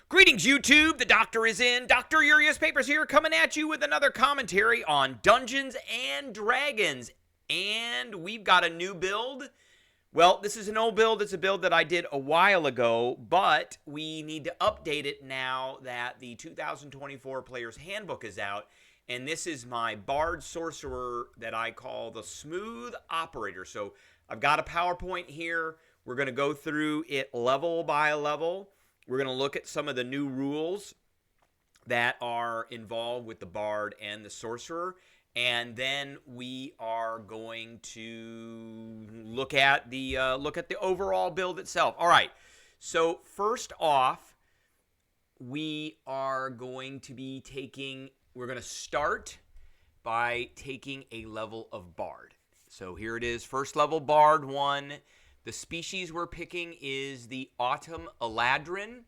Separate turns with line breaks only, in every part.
Greetings, YouTube. The doctor is in. Dr. Urias Papers here, coming at you with another commentary on Dungeons and Dragons. And we've got a new build. Well, this is an old build. It's a build that I did a while ago, but we need to update it now that the 2024 Player's Handbook is out. And this is my Bard Sorcerer that I call the Smooth Operator. So I've got a PowerPoint here. We're going to go through it level by level. We're going to look at some of the new rules that are involved with the Bard and the Sorcerer. And then we are going to look at the overall build itself. All right. So first off, we are going to be we're going to start by taking a level of Bard. So here it is, first level Bard 1. The species we're picking is the Autumn Eladrin.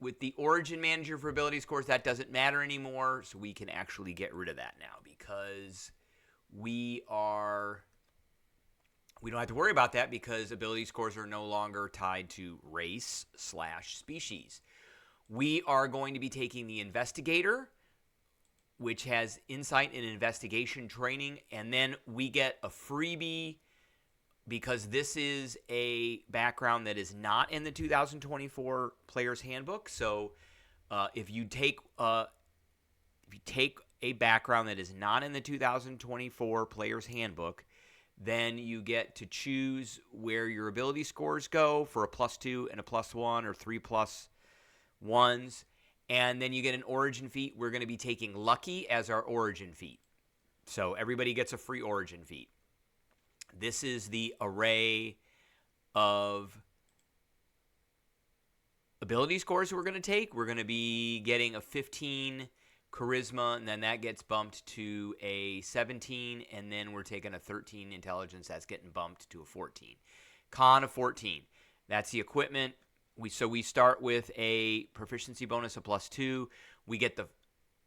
With the Origin Manager for ability scores, that doesn't matter anymore, so we can actually get rid of that now because we don't have to worry about that because ability scores are no longer tied to race/species. We are going to be taking the Investigator, which has insight and investigation training, and then we get a freebie because this is a background that is not in the 2024 Player's Handbook. So if you take a background that is not in the 2024 Player's Handbook, then you get to choose where your ability scores go for a +2 and a +1 or 3 +1s. And then you get an origin feat. We're going to be taking Lucky as our origin feat. So everybody gets a free origin feat. This is the array of ability scores we're going to take. We're going to be getting a 15 charisma, and then that gets bumped to a 17, and then we're taking a 13 intelligence. That's getting bumped to a 14. Con of 14. That's the equipment. We start with a proficiency bonus of +2. We get the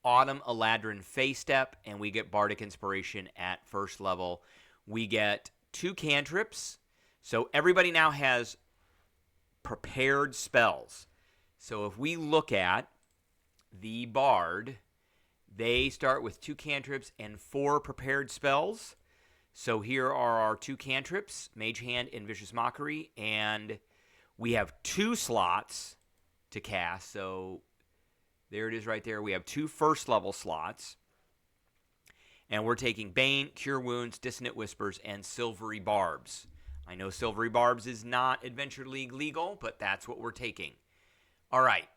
Autumn Eladrin Fey Step, and we get Bardic Inspiration at first level. We get 2 cantrips. So everybody now has prepared spells. So if we look at the Bard, they start with 2 cantrips and 4 prepared spells. So here are our 2 cantrips, Mage Hand and Vicious Mockery, and we have 2 slots to cast. So there it is right there. We have 2 first level slots. And we're taking Bane, Cure Wounds, Dissonant Whispers, and Silvery Barbs. I know Silvery Barbs is not Adventure League legal, but that's what we're taking. All right.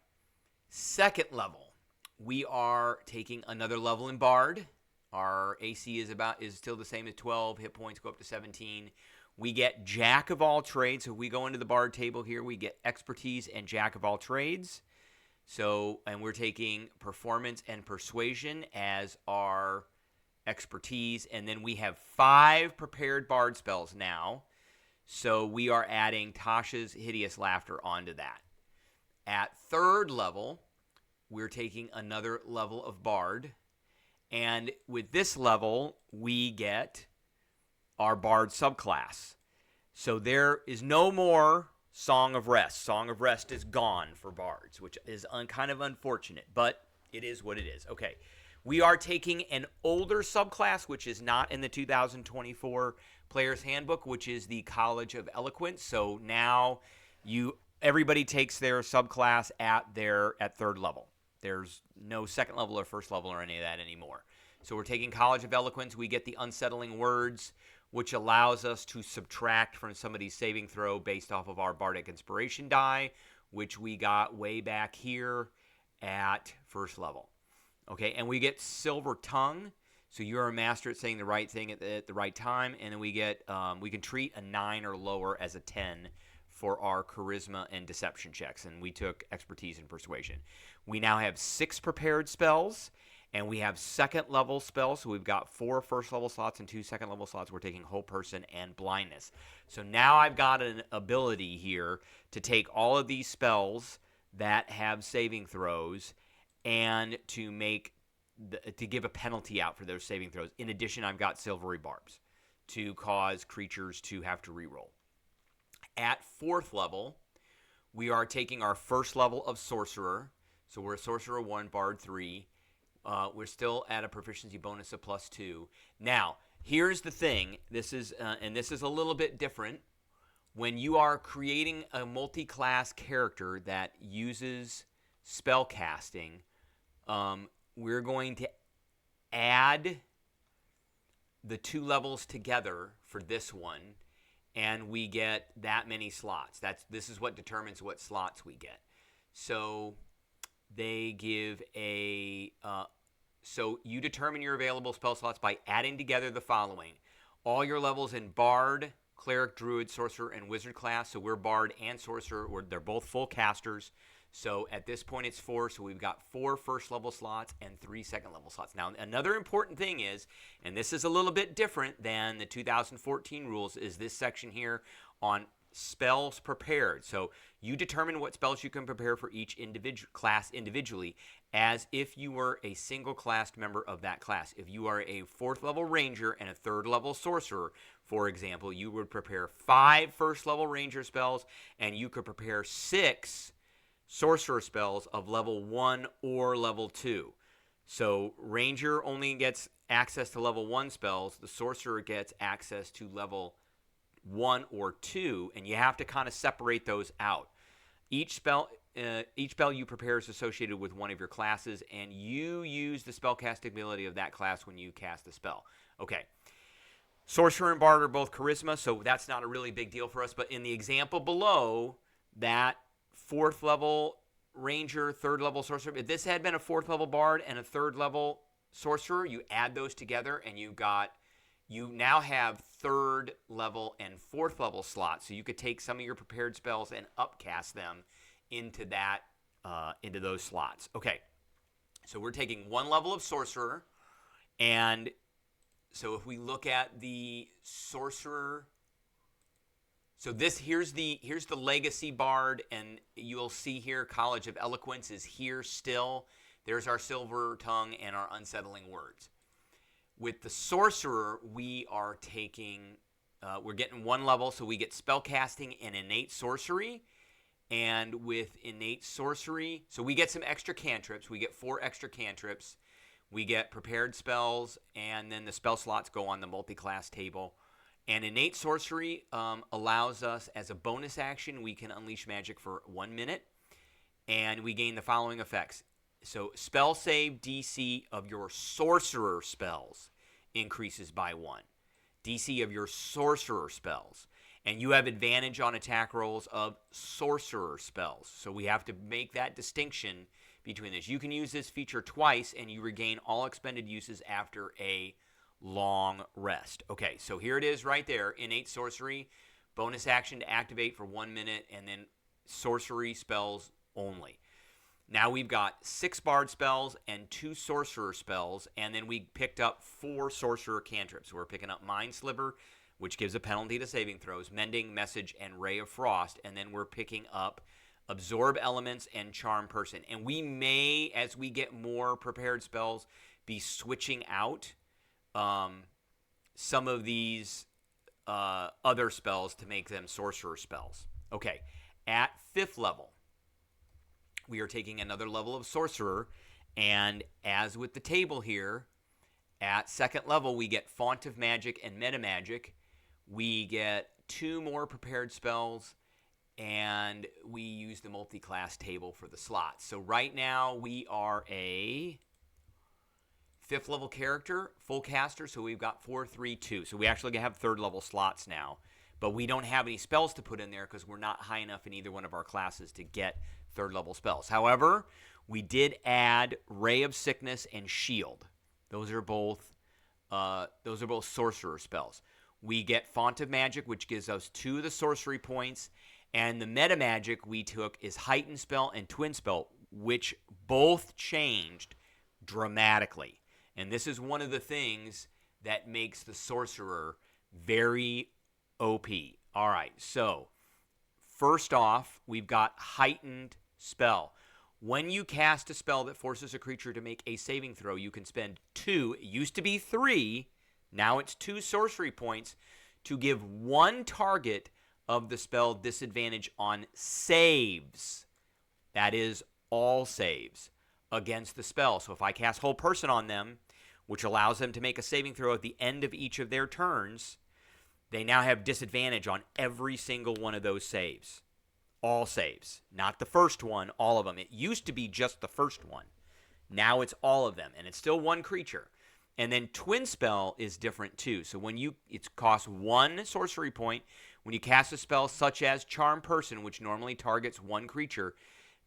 Second level. We are taking another level in Bard. Our AC is still the same as 12. Hit points go up to 17. We get Jack of all trades. So if we go into the Bard table here, we get Expertise and Jack of all trades. And we're taking Performance and Persuasion as our expertise, and then we have 5 prepared Bard spells now. So we are adding Tasha's Hideous Laughter onto that. At third level, we're taking another level of Bard. And with this level, we get our Bard subclass. So there is no more Song of Rest. Song of Rest is gone for Bards, which is kind of unfortunate, but it is what it is. Okay. We are taking an older subclass, which is not in the 2024 Player's Handbook, which is the College of Eloquence. So now everybody takes their subclass at third level. There's no second level or first level or any of that anymore. So we're taking College of Eloquence. We get the Unsettling Words, which allows us to subtract from somebody's saving throw based off of our Bardic Inspiration die, which we got way back here at first level. Okay, and we get Silver Tongue, so you're a master at saying the right thing at the right time, and then we can treat a 9 or lower as a 10 for our Charisma and Deception checks, and we took Expertise and Persuasion. We now have 6 prepared spells, and we have second level spells, so we've got 4 first level slots and 2 second level slots. We're taking Whole Person and Blindness. So now I've got an ability here to take all of these spells that have saving throws and to give a penalty out for those saving throws. In addition, I've got Silvery Barbs to cause creatures to have to reroll. At fourth level, We are taking our first level of Sorcerer. So we're a Sorcerer 1, Bard 3. We're still at a proficiency bonus of +2. Now, here's the thing. This is a little bit different. When you are creating a multi-class character that uses spell casting, we're going to add the 2 levels together for this one, and we get that many slots. This is what determines what slots we get. So they give so you determine your available spell slots by adding together the following: all your levels in Bard, Cleric, Druid, Sorcerer, and Wizard class. So we're Bard and Sorcerer. They're both full casters. So at this point it's 4. So we've got 4 first level slots and 3 second level slots. Now, another important thing is, and this is a little bit different than the 2014 rules, is this section here on spells prepared. So you determine what spells you can prepare for each individual class individually, as if you were a single classed member of that class. If you are a 4th level ranger and a 3rd level sorcerer, for example, you would prepare 5 first level ranger spells, and you could prepare 6 sorcerer spells of level 1 or level 2. So ranger only gets access to level 1 spells. The sorcerer gets access to level 1 or 2, and you have to kind of separate those out. Each spell you prepare is associated with one of your classes, and you use the spellcasting ability of that class when you cast the spell. Okay. Sorcerer and Bard are both charisma, so that's not a really big deal for us. But in the example below, that 4th level ranger, 3rd level sorcerer, if this had been a 4th level Bard and a 3rd level sorcerer, you add those together, and you now have 3rd level and 4th level slots. So you could take some of your prepared spells and upcast them into those slots. Okay, so we're taking 1 level of sorcerer, and so if we look at the sorcerer, so here's the legacy Bard, and you'll see here College of Eloquence is here still. There's our silver tongue and our unsettling words. With the sorcerer, we are taking, we're getting 1 level, so we get spellcasting and innate sorcery. And with innate sorcery, so we get some extra cantrips. We get 4 extra cantrips. We get prepared spells, and then the spell slots go on the multi-class table. And innate sorcery allows us, as a bonus action, we can unleash magic for 1 minute, and we gain the following effects. So spell save DC of your sorcerer spells increases by 1. DC of your sorcerer spells. And you have advantage on attack rolls of sorcerer spells. So we have to make that distinction between this. You can use this feature twice, and you regain all expended uses after a long rest. Okay, so here it is right there. Innate sorcery, bonus action to activate for 1 minute, and then sorcery spells only. Now we've got 6 Bard spells and 2 Sorcerer spells, and then we picked up 4 Sorcerer cantrips. So we're picking up Mind Sliver, which gives a penalty to saving throws, Mending, Message, and Ray of Frost, and then we're picking up Absorb Elements and Charm Person. And we may, as we get more prepared spells, be switching out some of these other spells to make them Sorcerer spells. Okay, at 5th level, we are taking another level of Sorcerer, and as with the table here, at 2nd level, we get Font of Magic and Metamagic. We get 2 more prepared spells, and we use the multi-class table for the slots. So right now, we are a 5th level character, full caster, so we've got 4, 3, 2. So we actually have 3rd level slots now, but we don't have any spells to put in there because we're not high enough in either one of our classes to get 3rd level spells. However, we did add Ray of Sickness and Shield. Those are both sorcerer spells. We get Font of Magic, which gives us 2 of the sorcery points, and the Metamagic we took is Heightened Spell and Twin Spell, which both changed dramatically. And this is one of the things that makes the sorcerer very OP. All right, so first off, we've got Heightened Spell. When you cast a spell that forces a creature to make a saving throw, you can spend 2, it used to be 3, now it's 2 sorcery points to give one target of the spell disadvantage on saves. That is all saves against the spell. So if I cast Whole Person on them, which allows them to make a saving throw at the end of each of their turns, they now have disadvantage on every single one of those saves. All saves. Not the first one, all of them. It used to be just the first one. Now it's all of them, and it's still one creature. And then Twin Spell is different too. So it costs 1 sorcery point. When you cast a spell such as Charm Person, which normally targets one creature,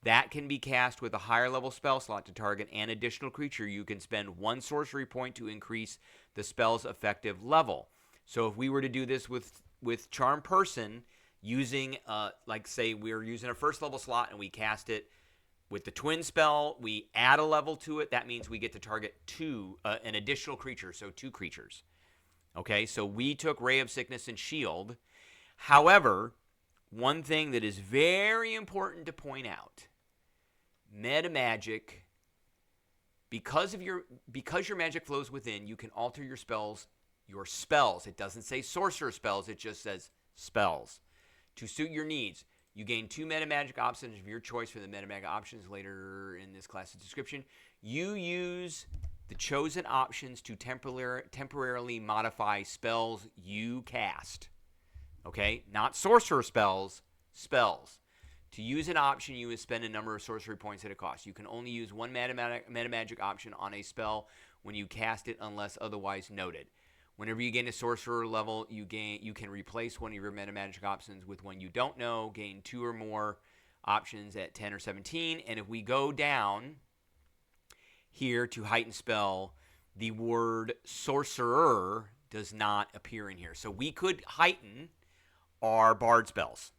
that can be cast with a higher level spell slot to target an additional creature. You can spend 1 sorcery point to increase the spell's effective level. So if we were to do this with Charm Person, using, like say we're using a first level slot and we cast it with the Twin Spell, we add a level to it. That means we get to target an additional creature, so 2 creatures. Okay, so we took Ray of Sickness and Shield. However, one thing that is very important to point out, Metamagic, because your magic flows within, you can alter your spells. It doesn't say sorcerer spells, it just says spells. To suit your needs, you gain 2 Metamagic options of your choice for the Metamagic options later in this class's description. You use the chosen options to temporarily modify spells you cast. Okay? Not sorcerer spells, spells. To use an option, you would spend a number of sorcery points at a cost. You can only use 1 Metamagic option on a spell when you cast it unless otherwise noted. Whenever you gain a sorcerer level, you can replace one of your Metamagic options with one you don't know, gain 2 or more options at 10 or 17. And if we go down here to heighten spell, the word sorcerer does not appear in here. So we could heighten our bard spells.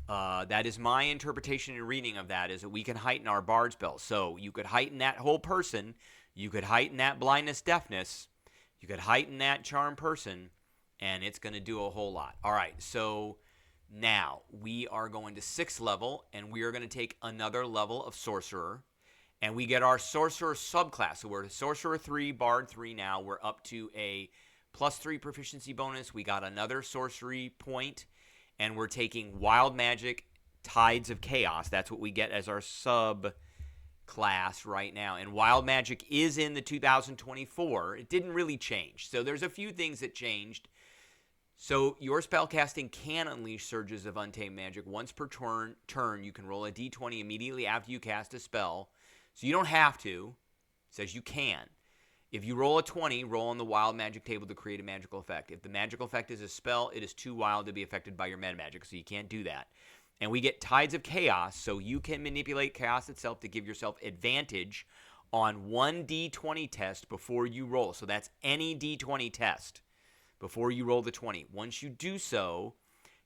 That is my interpretation and reading of that, is that we can heighten our bard spells. So you could heighten that Whole Person, you could heighten that blindness, deafness, you could heighten that Charm Person, and it's going to do a whole lot. All right, so now we are going to 6th level, and we are going to take another level of Sorcerer, and we get our Sorcerer subclass. So we're Sorcerer 3, Bard 3 now. We're up to a +3 proficiency bonus. We got another sorcery point, and we're taking Wild Magic, Tides of Chaos. That's what we get as our subclass right now. And Wild Magic is in the 2024. It didn't really change. So there's a few things that changed. So your spellcasting can unleash surges of untamed magic. Once per turn, you can roll a d20 immediately after you cast a spell. So you don't have to. It says you can. If you roll a 20, roll on the Wild Magic table to create a magical effect. If the magical effect is a spell, it is too wild to be affected by your Metamagic, so you can't do that. And we get Tides of Chaos, so you can manipulate chaos itself to give yourself advantage on 1 d20 test before you roll. So that's any d20 test before you roll the 20. Once you do so,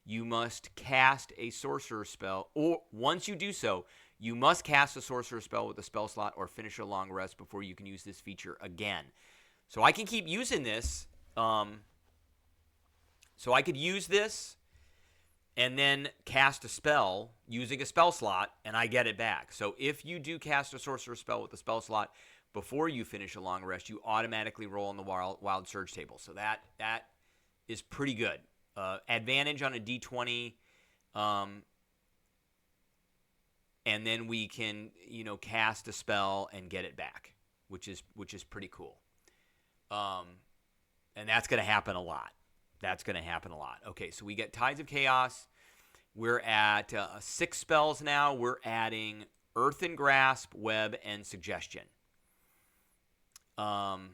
you must cast a sorcerer spell. Or once you do so, you must cast a sorcerer spell with a spell slot or finish a long rest before you can use this feature again. So I can keep using this. So I could use this and then cast a spell using a spell slot, and I get it back. So if you do cast a sorcerer spell with a spell slot before you finish a long rest, you automatically roll on the Wild Surge table. So that is pretty good. Advantage on a d20. And then we can, cast a spell and get it back, which is pretty cool. And that's going to happen a lot. Okay, so we get Tides of Chaos. We're at 6 spells now. We're adding Earthen Grasp, Web, and Suggestion. And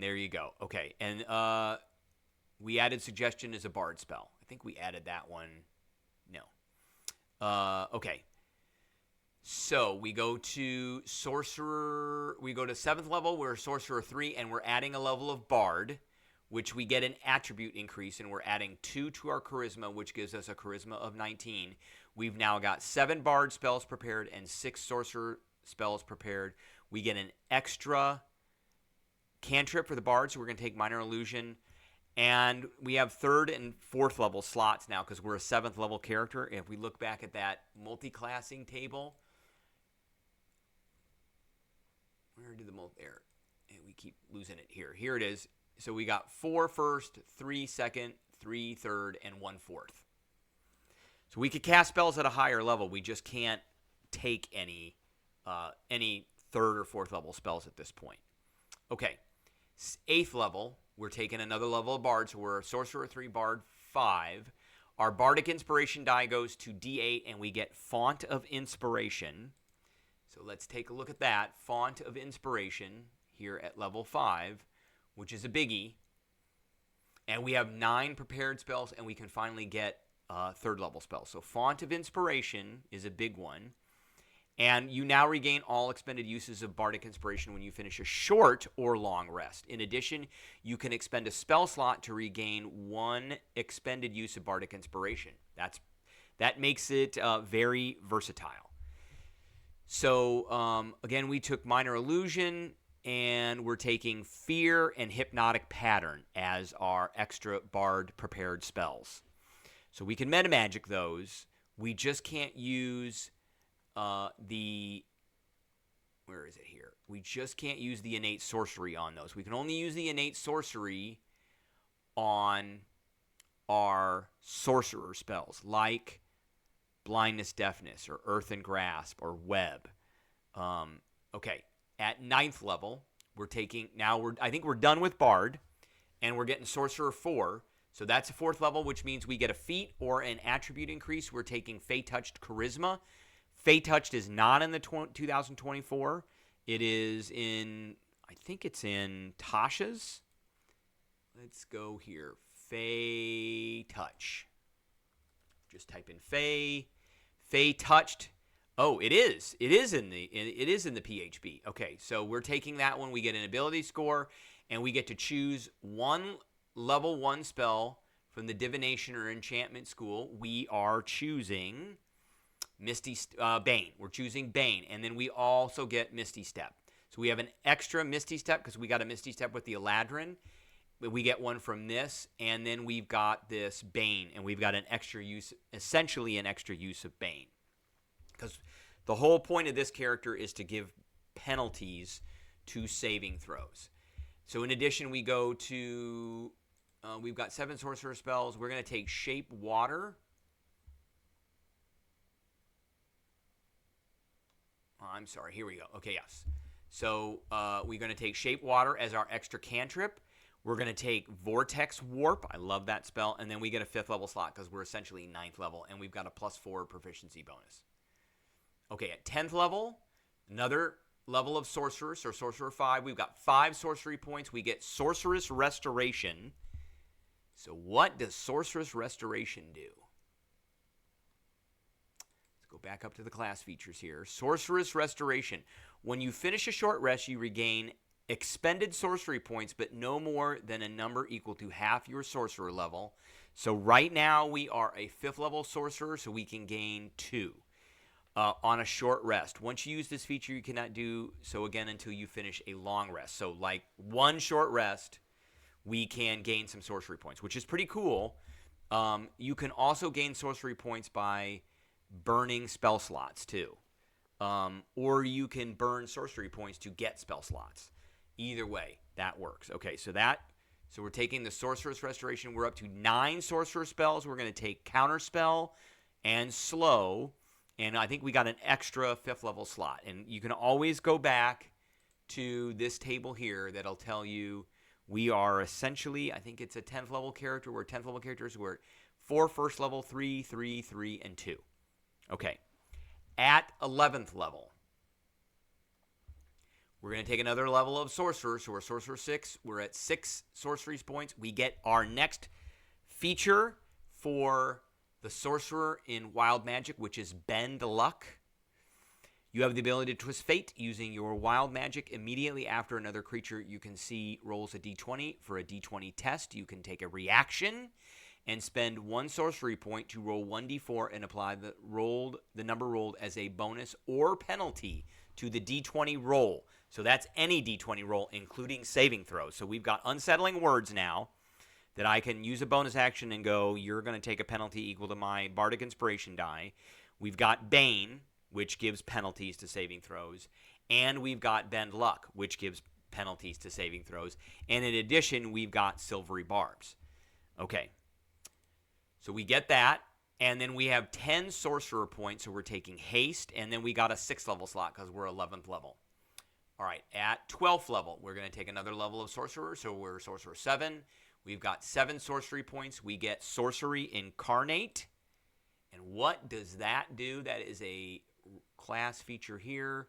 there you go. Okay, and we added Suggestion as a Bard spell. I think we added that one. No. Okay. So we go to Sorcerer. We go to 7th level. We're Sorcerer 3, and we're adding a level of Bard, which we get an attribute increase, and we're adding 2 to our Charisma, which gives us a Charisma of 19. We've now got 7 Bard spells prepared and 6 Sorcerer spells prepared. We get an extra cantrip for the Bard, so we're going to take Minor Illusion. And we have 3rd and 4th level slots now because we're a 7th level character. If we look back at that multi-classing table, where did the there? And we keep losing it here. Here it is. So we got 4 first, 3 second, 3 third, and 1 fourth. So we could cast spells at a higher level. We just can't take any third or fourth level spells at this point. Okay, 8th level, we're taking another level of Bard, so we're a Sorcerer 3, Bard 5. Our Bardic Inspiration die goes to D8, and we get Font of Inspiration. So let's take a look at that. Font of Inspiration here at level 5, which is a biggie. And we have 9 prepared spells, and we can finally get third level spells. So Font of Inspiration is a big one. And you now regain all expended uses of Bardic Inspiration when you finish a short or long rest. In addition, you can expend a spell slot to regain 1 expended use of Bardic Inspiration. That makes it very versatile. So, again, we took Minor Illusion, and we're taking Fear and Hypnotic Pattern as our extra Bard prepared spells. So we can Metamagic those. We just can't use... where is it here? We just can't use the innate sorcery on those. We can only use the innate sorcery on our sorcerer spells, like blindness, deafness, or earthen grasp, or web. Okay, at 9th level, we're taking, I think we're done with Bard, and we're getting Sorcerer 4. So that's a 4th level, which means we get a feat or an attribute increase. We're taking Fey Touched Charisma. Fey Touched is not in the 2024. It is in, I think it's in Tasha's. Let's go here. Fey Touch. Just type in Fey. Fey Touched. Oh, it is. It is in the PHB. Okay, so we're taking that one. We get an ability score, and we get to choose one level 1 spell from the Divination or Enchantment School. We are choosing Bane. We're choosing Bane, and then we also get Misty Step. So we have an extra Misty Step because we got a Misty Step with the Eladrin. We get one from this, and then we've got this Bane, and we've got an extra use, essentially an extra use of Bane. Because the whole point of this character is to give penalties to saving throws. So in addition, we go to, we've got 7 sorcerer spells. We're going to take Shape Water. Oh, I'm sorry, here we go. Okay, yes. So we're going to take Shape Water as our extra cantrip. We're going to take Vortex Warp. I love that spell. And then we get a 5th level slot because we're essentially 9th level, and we've got a +4 proficiency bonus. Okay, at 10th level, another level of Sorcerer, so Sorcerer 5. We've got 5 sorcery points. We get Sorceress Restoration. So what does Sorceress Restoration do? Let's go back up to the class features here. Sorceress Restoration. When you finish a short rest, you regain expended sorcery points, but no more than a number equal to half your sorcerer level. So right now we are a 5th level sorcerer, so we can gain 2. On a short rest. Once you use this feature, you cannot do so again until you finish a long rest. So like one short rest, we can gain some sorcery points, which is pretty cool. You can also gain sorcery points by burning spell slots too. Or you can burn sorcery points to get spell slots. Either way, that works. Okay, so we're taking the Sorcerer's Restoration. We're up to 9 sorcerer spells. We're going to take Counterspell and Slow. And I think we got an extra 5th level slot. And you can always go back to this table here that'll tell you we are essentially, I think it's a 10th level character. We're 10th level characters. We're 4 first level, 3, 3, 3, and 2. Okay. At 11th level, we're going to take another level of Sorcerer. So we're Sorcerer 6. We're at 6 sorcery points. We get our next feature for the Sorcerer in Wild Magic, which is Bend Luck. You have the ability to twist fate using your Wild Magic immediately after another creature you can see rolls a d20. For a d20 test, you can take a reaction and spend 1 sorcery point to roll 1d4 and apply the number rolled as a bonus or penalty to the d20 roll. So that's any d20 roll, including saving throws. So we've got unsettling words now that I can use a bonus action and go, you're going to take a penalty equal to my Bardic Inspiration die. We've got Bane, which gives penalties to saving throws. And we've got Bend Luck, which gives penalties to saving throws. And in addition, we've got Silvery Barbs. Okay. So we get that. And then we have 10 sorcerer points, so we're taking haste, and then we got a 6th level slot because we're 11th level. All right, at 12th level, we're going to take another level of sorcerer, so we're sorcerer 7. We've got 7 sorcery points. We get sorcery incarnate. And what does that do? That is a class feature here.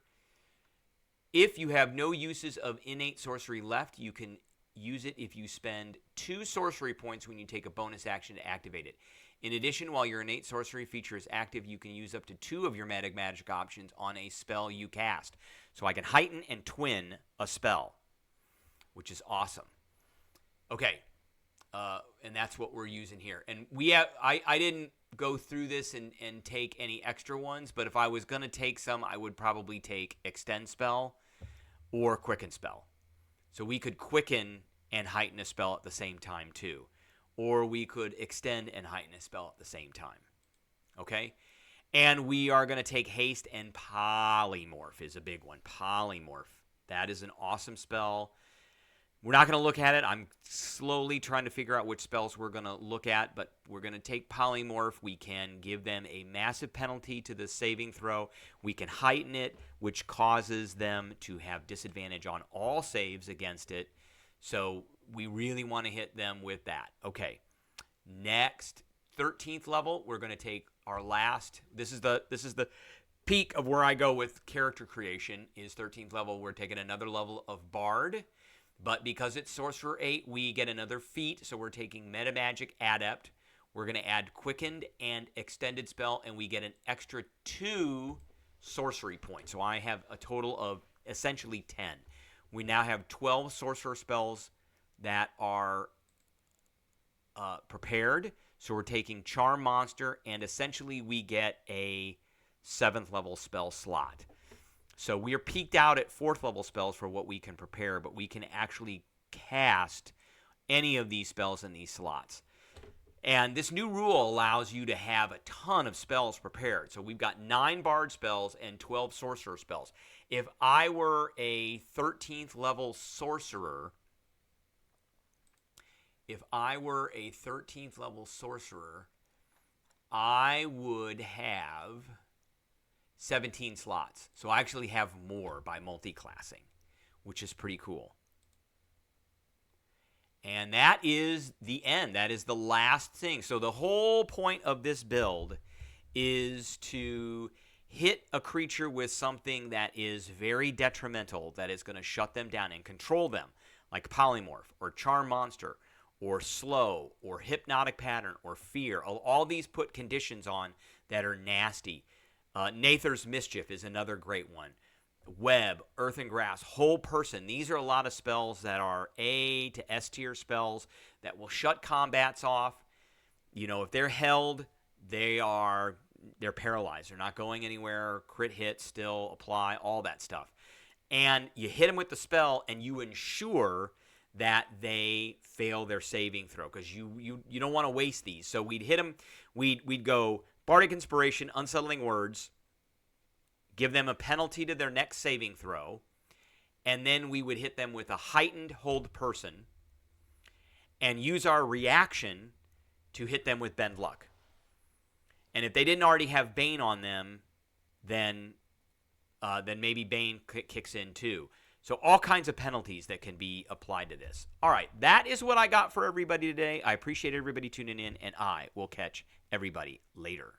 If you have no uses of innate sorcery left, you can use it if you spend 2 sorcery points when you take a bonus action to activate it. In addition, while your innate sorcery feature is active, you can use up to 2 of your Metamagic options on a spell you cast. So I can heighten and twin a spell, which is awesome. Okay, and that's what we're using here. And I didn't go through this and take any extra ones, but if I was going to take some, I would probably take extend spell or quicken spell. So we could quicken and heighten a spell at the same time too. Or we could extend and heighten a spell at the same time. Okay? And we are going to take haste, and polymorph is a big one. Polymorph. That is an awesome spell. We're not going to look at it. I'm slowly trying to figure out which spells we're going to look at, but we're going to take polymorph. We can give them a massive penalty to the saving throw. We can heighten it, which causes them to have disadvantage on all saves against it. So we really want to hit them with that. Okay. Next, 13th level, we're going to take our last. This is the peak of where I go with character creation is 13th level. We're taking another level of Bard, but because it's Sorcerer 8, we get another feat. So we're taking Metamagic Adept. We're going to add Quickened and Extended Spell, and we get an extra 2 sorcery points. So I have a total of essentially 10. We now have 12 sorcerer spells that are prepared. So we're taking Charm Monster, and essentially we get a 7th level spell slot. So we are peaked out at 4th level spells for what we can prepare, but we can actually cast any of these spells in these slots. And this new rule allows you to have a ton of spells prepared. So we've got 9 Bard spells and 12 Sorcerer spells. If I were a 13th level Sorcerer, I would have 17 slots. So I actually have more by multi-classing, which is pretty cool. And that is the end. That is the last thing. So the whole point of this build is to hit a creature with something that is very detrimental, that is going to shut them down and control them, like Polymorph or Charm Monster or Slow or Hypnotic Pattern or Fear. All these put conditions on that are nasty. Nather's Mischief is another great one. Web, Earth and Grass, Whole Person. These are a lot of spells that are A to S tier spells that will shut combats off. You know, if they're held, they're paralyzed. They're not going anywhere. Crit hit, still apply, all that stuff. And you hit them with the spell, and you ensure that they fail their saving throw, because you don't want to waste these. So we'd hit them. We'd go Bardic Inspiration, Unsettling Words, give them a penalty to their next saving throw, and then we would hit them with a heightened Hold Person and use our reaction to hit them with Bend Luck. And if they didn't already have Bane on them, then maybe Bane kicks in too. So all kinds of penalties that can be applied to this. All right, that is what I got for everybody today. I appreciate everybody tuning in, and I will catch everybody later.